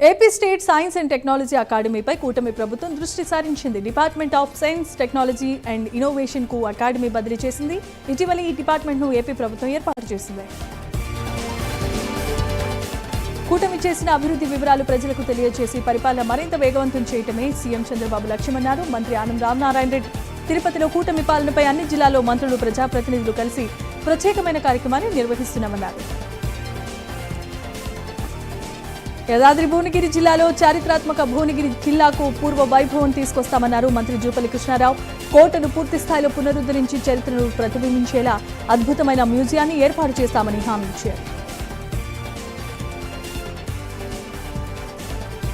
AP state science and technology అకాడమీపై కూటమి ప్రభుత్వం దృష్టి సారించింది. Department of science, technology and innovation కు అకాడమీ బదిలీ చేసింది. ఇటీవల ఈ డిపార్ట్మెంట్ ను ఏపీ ప్రభుత్వం ఏర్పాటు చేసింది. కూటమి చేసిన అభివృద్ధి వివరాలు ప్రజలకు తెలియజేసి పరిపాలన మరింత వేగవంతం చేయటమే సీఎం చంద్రబాబు లక్ష్యమన్నారు మంత్రి ఆనం రామనారాయణ రెడ్డి. తిరుపతిలో కూటమి పాలనపై అన్ని జిల్లాల్లో మంత్రులు, ప్రజాప్రతినిధులు కలిసి ప్రత్యేకమైన కార్యక్రమాన్ని నిర్వహిస్తున్నామన్నారు. యాదాద్రి భువనగిరి జిల్లాలో చారిత్రాత్మక భువనగిరి కిల్లాకు పూర్వ వైభవం తీసుకొస్తామన్నారు మంత్రి జూపల్లి కృష్ణారావు. కోటను పూర్తి స్థాయిలో పునరుద్ధరించి చరిత్రను ప్రతిబింబించేలా అద్భుతమైన మ్యూజియాన్ని ఏర్పాటు చేస్తామని హామీ ఇచ్చారు.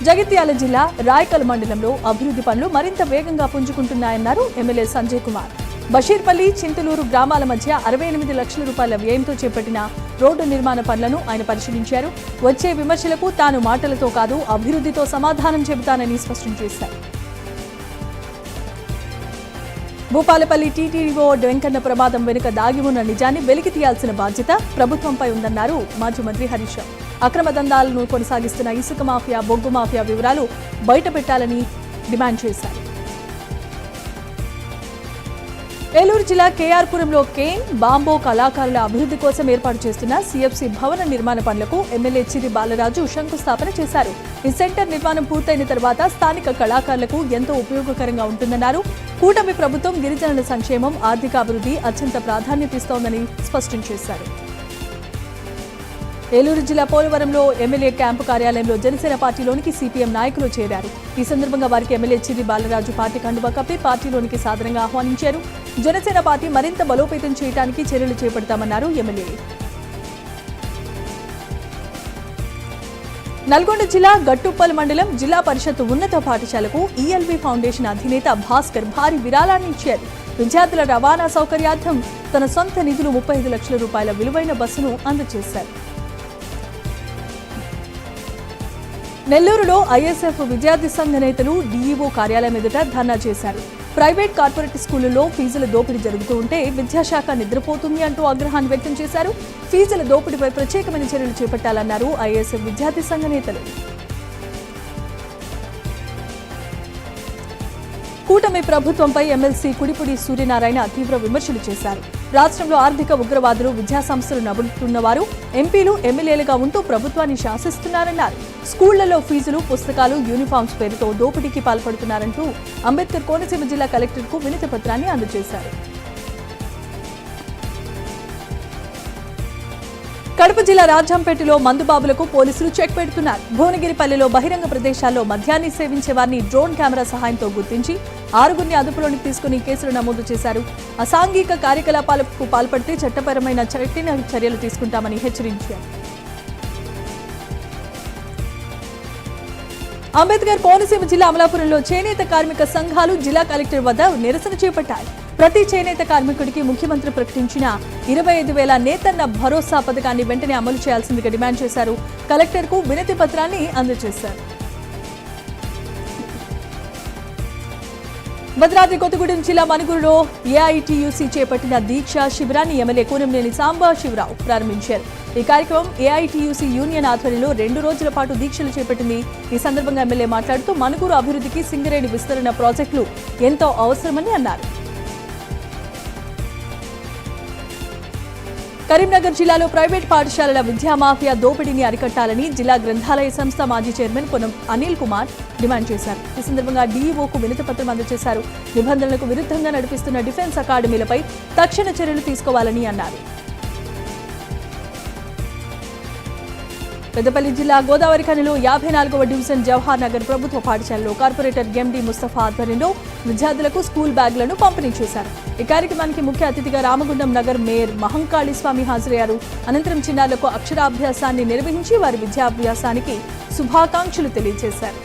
జగిత్యాల జిల్లా రాయకల్ మండలంలో అభివృద్ధి పనులు మరింత వేగంగా పుంజుకుంటున్నాయన్నారు ఎమ్మెల్యే సంజయ్ కుమార్. బషీర్పల్లి, చింతలూరు గ్రామాల మధ్య 68 లక్షల రూపాయల వ్యయంతో చేపట్టిన రోడ్డు నిర్మాణ పనులను ఆయన పరిశీలించారు. వచ్చే విమర్శలకు తాను మాటలతో కాదు అభివృద్ధితో సమాధానం చెబుతానని స్పష్టం చేశారు. భూపాలపల్లి టీటీడీఓ వెంకన్న ప్రమాదం వెనుక దాగి ఉన్న నిజాన్ని వెలికి తీయాల్సిన బాధ్యత ప్రభుత్వంపై ఉందన్నారు మాజీ మంత్రి హరీష్ రావు. అక్రమ దందాలను కొనసాగిస్తున్న ఇసుక మాఫియా, బొగ్గు మాఫియా వివరాలు బయటపెట్టాలని డిమాండ్ చేశారు. ఏలూరు జిల్లా కేఆర్పురంలో కేన్, బాంబో కళాకారుల అభివృద్ధి కోసం ఏర్పాటు చేస్తున్న సిఎఫ్సి భవన నిర్మాణ పనులకు ఎమ్మెల్యే చిరి బాలరాజు శంకుస్థాపన చేశారు. ఈ సెంటర్ నిర్మాణం పూర్తయిన తర్వాత స్థానిక కళాకారులకు ఎంతో ఉపయోగకరంగా ఉంటుందన్నారు. కూటమి ప్రభుత్వం గిరిజనుల సంక్షేమం, ఆర్థికాభివృద్ధి అత్యంత ప్రాధాన్యత ఇస్తోందని స్పష్టం చేశారు. ఏలూరు జిల్లా పోలవరంలో ఎమ్మెల్యే క్యాంపు కార్యాలయంలో జనసేన పార్టీలోనికి సిపిఎం నాయకులు చేరారు. ఈ సందర్భంగా వారికి ఎమ్మెల్యే చిరి బాలరాజు పార్టీ కండువా కప్పి పార్టీలోనికి సాదరంగా ఆహ్వానించారు. జనసేన పార్టీ మరింత బలోపేతం చేయడానికి చర్యలు చేపడతామన్నారు ఎమ్మెల్యే. నల్గొండ జిల్లా గట్టుప్పల్ మండలం జిల్లా పరిషత్ ఉన్నత పాఠశాలకు ఈఎల్వి ఫౌండేషన్ అధినేత భాస్కర్ భారీ విరాళాన్ని ఇచ్చారు. విద్యార్థుల రవాణా సౌకర్యార్థం తన సొంత నిధులు 35 లక్షల రూపాయల విలువైన బస్సును అందజేశారు. నెల్లూరులో ఐఎస్ఎఫ్ విద్యార్థి సంఘ నేతలు డీఈఓ కార్యాలయం ఎదుట ధర్నా చేశారు. ప్రైవేట్, కార్పొరేట్ స్కూళ్లలో ఫీజుల దోపిడీ జరుగుతూ ఉంటే విద్యాశాఖ నిద్రపోతుంది అంటూ ఆగ్రహాన్ని వ్యక్తం చేశారు. ఫీజుల దోపిడీపై ప్రత్యేకమైన చర్యలు చేపట్టాలన్నారు ఐఎస్ఎఫ్ విద్యార్థి సంఘ నేతలు. కూటమి ప్రభుత్వంపై ఎమ్మెల్సీ కుడిపుడి సూర్యనారాయణ తీవ్ర విమర్శలు చేశారు. రాష్ట్రంలో ఆర్థిక ఉగ్రవాదులు, విద్యాసంస్థలు నడుపుతున్నవారు ఎంపీలు, ఎమ్మెల్యేలుగా ఉంటూ ప్రభుత్వాన్ని శాసిస్తున్నారన్నారు. స్కూళ్లలో ఫీజులు, పుస్తకాలు, యూనిఫామ్స్ పేరుతో దోపిడీకి పాల్పడుతున్నారంటూ అంబేద్కర్ కోనసీమ జిల్లా కలెక్టర్కు వినతి పత్రాన్ని అందజేశారు. కడప జిల్లా రాజంపేటలో మందుబాబులకు పోలీసులు చెక్ పెడుతున్నారు. భువనగిరిపల్లిలో బహిరంగ ప్రదేశాల్లో మద్యాన్ని సేవించే వారిని డ్రోన్ కెమెరా సహాయంతో గుర్తించి 6గురిని అదుపులోకి తీసుకుని కేసులు నమోదు చేశారు. అసాంఘిక కార్యకలాపాలకు పాల్పడితే చట్టపరమైన కఠిన చర్యలు తీసుకుంటామని హెచ్చరించారు. అంబేద్కర్ కోనసీమ జిల్లా అమలాపురంలో చేనేత కార్మిక సంఘాలు జిల్లా కలెక్టర్ వద్ద నిరసన చేపట్టాయి. ప్రతి చేనేత కార్మికుడికి ముఖ్యమంత్రి ప్రకటించిన 25,000 నేతన్న భరోసా పథకాన్ని వెంటనే అమలు చేయాల్సిందిగా డిమాండ్ చేశారు. కలెక్టర్కు వినతి పత్రాన్ని అందజేశారు. భద్రాద్రి కొత్తగూడెం జిల్లా మనుగురులో ఏఐటీయూసీ చేపట్టిన దీక్ష శిబిరాన్ని ఎమ్మెల్యే కూనంనేని సాంబశివరావు ప్రారంభించారు. ఈ కార్యక్రమం ఏఐటీయూసీ యూనియన్ ఆధ్వర్యంలో 2 రోజుల పాటు దీక్షలు చేపట్టింది. ఈ సందర్భంగా ఎమ్మెల్యే మాట్లాడుతూ మనుగురు అభివృద్ధికి సింగరేణి విస్తరణ ప్రాజెక్టులు ఎంతో అవసరమని అన్నారు. కరీంనగర్ జిల్లాలో ప్రైవేట్ పాఠశాలల విద్యా మాఫియా దోపిడీని అరికట్టాలని జిల్లా గ్రంథాలయ సంస్థ మాజీ చైర్మన్ పొన్నం అనిల్ కుమార్ డిమాండ్ చేశారు. ఈ సందర్భంగా డీఈఓకు వినతి పత్రం అందజేశారు. నిబంధనలకు విరుద్ధంగా నడిపిస్తున్న డిఫెన్స్ అకాడమీలపై తక్షణ చర్యలు తీసుకోవాలని అన్నారు. పెద్దపల్లి జిల్లా గోదావరి ఖనిలో 54వ డివిజన్ జవహర్ నగర్ ప్రభుత్వ పాఠశాలలో కార్పొరేటర్ ఎండి ముస్తఫా ఆధ్వర్యంలో విద్యార్థులకు స్కూల్ బ్యాగులను పంపిణీ చేశారు. ఈ కార్యక్రమానికి ముఖ్య అతిథిగా రామగుండం నగర్ మేయర్ మహంకాళి స్వామి హాజరయ్యారు. అనంతరం చిన్నారులకు అక్షరాభ్యాసాన్ని నిర్వహించి వారి విద్యాభ్యాసానికి శుభాకాంక్షలు తెలియజేశారు.